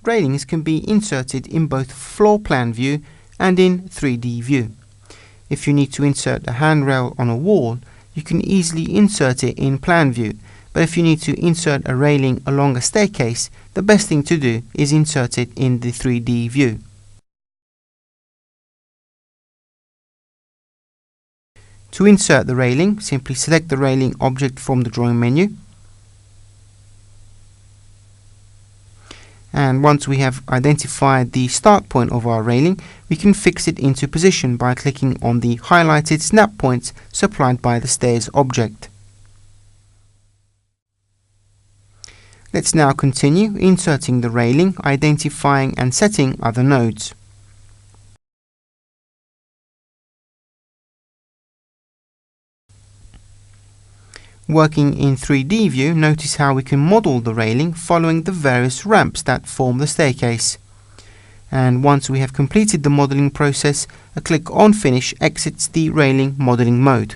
railings can be inserted in both floor plan view and in 3D view. If you need to insert a handrail on a wall, you can easily insert it in plan view, but if you need to insert a railing along a staircase, the best thing to do is insert it in the 3D view. To insert the railing, simply select the railing object from the drawing menu. And once we have identified the start point of our railing, we can fix it into position by clicking on the highlighted snap points supplied by the stairs object. Let's now continue inserting the railing, identifying and setting other nodes. Working in 3D view, notice how we can model the railing following the various ramps that form the staircase. And once we have completed the modeling process, a click on Finish exits the railing modeling mode.